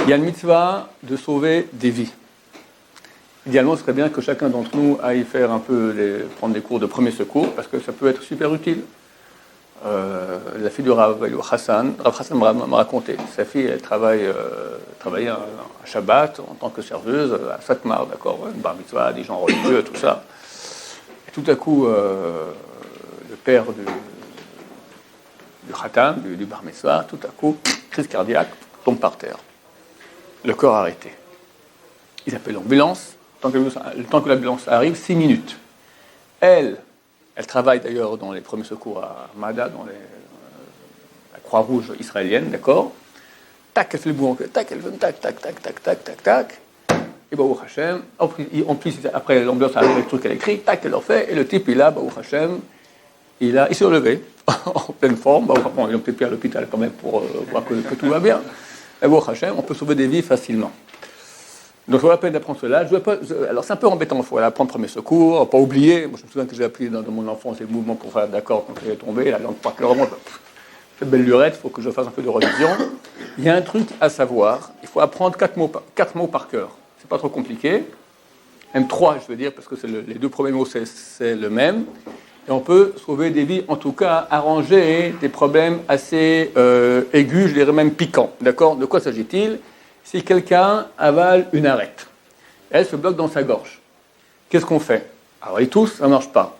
Il y a une mitzvah de sauver des vies. Idéalement, ce serait bien que chacun d'entre nous aille faire prendre des cours de premier secours, parce que ça peut être super utile. La fille de Rav Hassan m'a raconté. Sa fille, elle travaillait à Shabbat en tant que serveuse à Satmar, d'accord, une bar mitzvah, des gens religieux, tout ça. Et tout à coup, le père du Khatan, du bar mitzvah, tout à coup, crise cardiaque, tombe par terre. Le corps arrêté. Ils appellent l'ambulance. Le temps que l'ambulance arrive, 6 minutes. Elle travaille d'ailleurs dans les premiers secours à Mada, dans la Croix-Rouge israélienne, d'accord. Tac, elle fait le boulot, tac, elle fait tac. Et Baruch Hashem, en plus, après l'ambulance arrive avec le truc qu'elle écrit, tac, elle leur fait, et le type, Baruch Hashem, il s'est relevé, en pleine forme. Bon, ils l'ont peut-être pris à l'hôpital quand même pour voir que tout va bien. Et Baruch Hashem, on peut sauver des vies facilement. Donc, ça vaut la peine d'apprendre cela. Alors, c'est un peu embêtant, il faut apprendre premier secours, pas oublier. Moi, je me souviens que j'ai appris dans mon enfance les mouvements pour faire d'accord quand elle est tombée, la langue par cœur, cette belle lurette, il faut que je fasse un peu de révision. Il y a un truc à savoir, il faut apprendre 4 mots par cœur. C'est pas trop compliqué. Même 3, je veux dire, parce que les 2 premiers mots, c'est le même. Et on peut sauver des vies, en tout cas, arranger des problèmes assez aigus, je dirais même piquants. D'accord ? De quoi s'agit-il ? Si quelqu'un avale une arête, elle se bloque dans sa gorge. Qu'est-ce qu'on fait ? Alors, ils toussent, ça ne marche pas.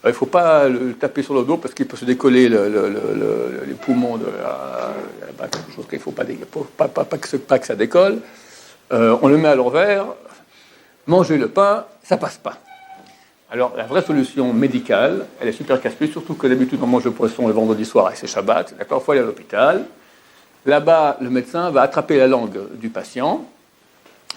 Alors, il ne faut pas le taper sur le dos parce qu'il peut se décoller les poumons de quelque chose qu'il ne faut pas que ça décolle. On le met à l'envers, manger le pain, ça ne passe pas. Alors, la vraie solution médicale, elle est super casse-pied, surtout que d'habitude, on mange le poisson le vendredi soir et c'est Shabbat. D'accord ? Il faut aller à l'hôpital. Là-bas, le médecin va attraper la langue du patient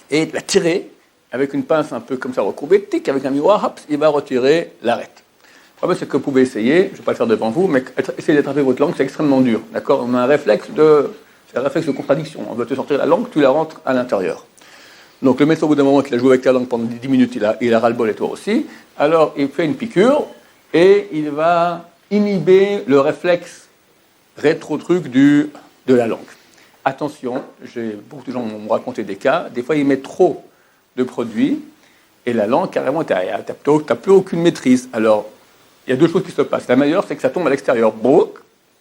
et la tirer avec une pince un peu comme ça recourbée, tic, avec un miroir, hop, il va retirer l'arête. Le problème, c'est que vous pouvez essayer, je ne vais pas le faire devant vous, mais essayer d'attraper votre langue, c'est extrêmement dur. D'accord ? On a un réflexe de contradiction. On veut te sortir la langue, tu la rentres à l'intérieur. Donc le médecin, au bout d'un moment qu'il a joué avec ta langue pendant 10 minutes, il a ras-le-bol et toi aussi. Alors il fait une piqûre et il va inhiber le réflexe rétro-truc de la langue. Attention, beaucoup de gens m'ont raconté des cas, des fois ils mettent trop de produits et la langue, carrément, tu n'as plus aucune maîtrise. Alors, il y a 2 choses qui se passent. La meilleure, c'est que ça tombe à l'extérieur.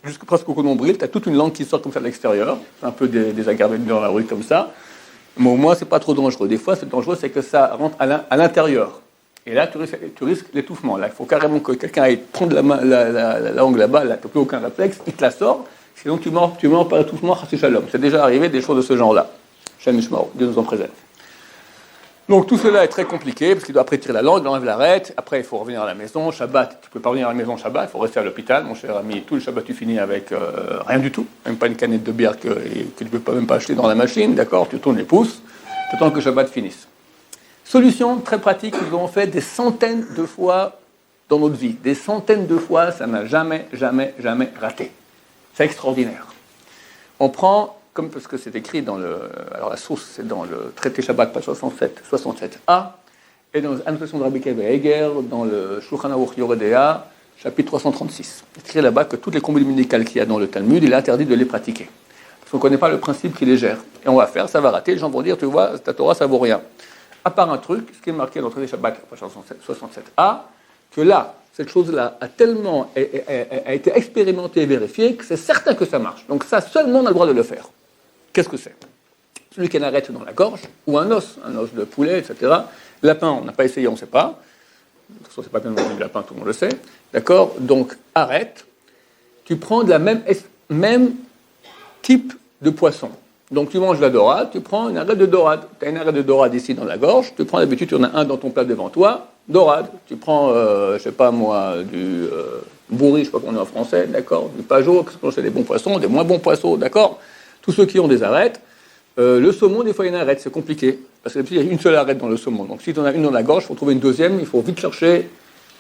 Jusqu'à presque au nombril, tu as toute une langue qui sort comme ça de l'extérieur. C'est un peu désagréable dans la rue comme ça. Mais au moins, c'est pas trop dangereux. Des fois, c'est dangereux, c'est que ça rentre à l'intérieur. Et là, tu risques l'étouffement. Là, il faut carrément que quelqu'un aille prendre la langue là-bas, là, tu n'as plus aucun réflexe, il te la sort, sinon tu meurs par étouffement, chassi shalom. C'est déjà arrivé des choses de ce genre-là. Shem Mishmor, Dieu nous en préserve. Donc tout cela est très compliqué, parce qu'il doit après tirer la langue, il enlève l'arête, après il faut revenir à la maison, Shabbat, tu ne peux pas revenir à la maison Shabbat, il faut rester à l'hôpital, mon cher ami, tout le Shabbat tu finis avec rien du tout, même pas une canette de bière que tu ne peux même pas acheter dans la machine, d'accord, tu tournes les pouces, tu attends que Shabbat finisse. Solution très pratique que nous avons fait des centaines de fois dans notre vie, des centaines de fois, ça n'a jamais raté. C'est extraordinaire. On prend, parce que c'est écrit alors la source c'est dans le traité Shabbat, page 67a, et dans l'annotation de Rabbi Akiva Eger, dans le Shulchan Aruch Yoreh De'ah, chapitre 336. Il est écrit là-bas que toutes les communes médicales qu'il y a dans le Talmud, il est interdit de les pratiquer. Parce qu'on ne connaît pas le principe qui les gère. Et on va faire, ça va rater, les gens vont dire, tu vois, ta Torah, ça vaut rien. À part un truc, ce qui est marqué dans le traité Shabbat, page 67a, que là, cette chose-là a été expérimentée et vérifiée, que c'est certain que ça marche. Donc ça, seulement on a le droit de le faire. Qu'est-ce que c'est ? Celui qui a une arête dans la gorge, ou un os de poulet, etc. Lapin, on n'a pas essayé, on ne sait pas. De toute façon, c'est pas bien manger du lapin, tout le monde le sait. D'accord ? Donc, arrête. Tu prends de la même type de poisson. Donc, tu manges la dorade, tu prends une arête de dorade. Tu as une arête de dorade ici dans la gorge, tu prends d'habitude, tu en as un dans ton plat devant toi, dorade. Tu prends, je sais pas moi, du bourri, je sais pas comment on est en français, d'accord ? Du pajot, c'est des bons poissons, des moins bons poissons, d'accord ? Tous ceux qui ont des arêtes, le saumon, des fois, il y a une arête, c'est compliqué. Parce qu'il y a une seule arête dans le saumon. Donc, si tu en as une dans la gorge, il faut trouver une deuxième, il faut vite chercher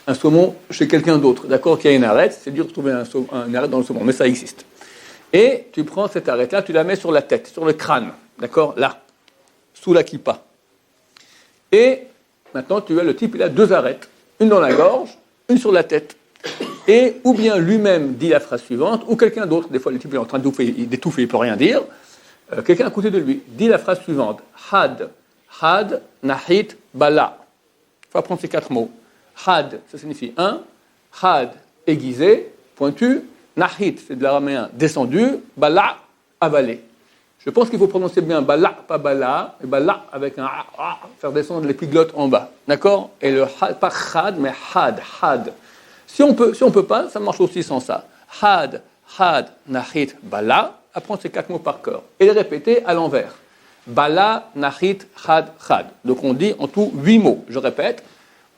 un saumon chez quelqu'un d'autre, d'accord, qui a une arête. C'est dur de trouver une arête dans le saumon, mais ça existe. Et tu prends cette arête-là, tu la mets sur la tête, sur le crâne, d'accord, là, sous la kippa. Et maintenant, tu as le type, il a 2 arêtes, une dans la gorge, une sur la tête. Et ou bien lui-même dit la phrase suivante, ou quelqu'un d'autre, des fois le type est en train d'étouffer, il ne peut rien dire, Quelqu'un à côté de lui dit la phrase suivante. Had, had, nahit, bala. Il faut apprendre ces 4 mots. Had, ça signifie un. Had, aiguisé, pointu. Nahit, c'est de l'araméen descendu. Bala, avalé. Je pense qu'il faut prononcer bien bala, pas bala, et bala avec un a, faire descendre l'épiglotte en bas. D'accord? Et le had, pas had, mais had, had. Si on peut pas, ça marche aussi sans ça. Had, had, nahit, bala. Apprendre ces 4 mots par cœur. Et les répéter à l'envers. Bala, nahit, had, had. Donc on dit en tout 8 mots. Je répète.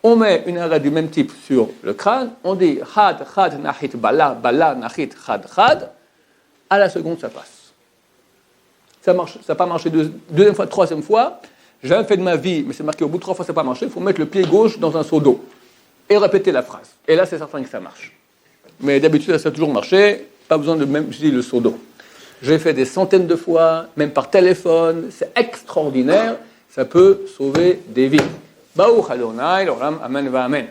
On met une arête du même type sur le crâne. On dit had, had, nahit, bala, bala, nahit, had, had. À la seconde, ça passe. Ça marche. Ça n'a pas marché deuxième fois, troisième fois. J'ai jamais fait de ma vie, mais c'est marqué au bout de 3 fois, ça n'a pas marché. Il faut mettre le pied gauche dans un seau d'eau. Et répéter la phrase. Et là, c'est certain que ça marche. Mais d'habitude, ça a toujours marché. Pas besoin de même utiliser le seau d'eau. J'ai fait des centaines de fois, même par téléphone. C'est extraordinaire. Ça peut sauver des vies. Baruch Adonai, l'olam, amen va amen.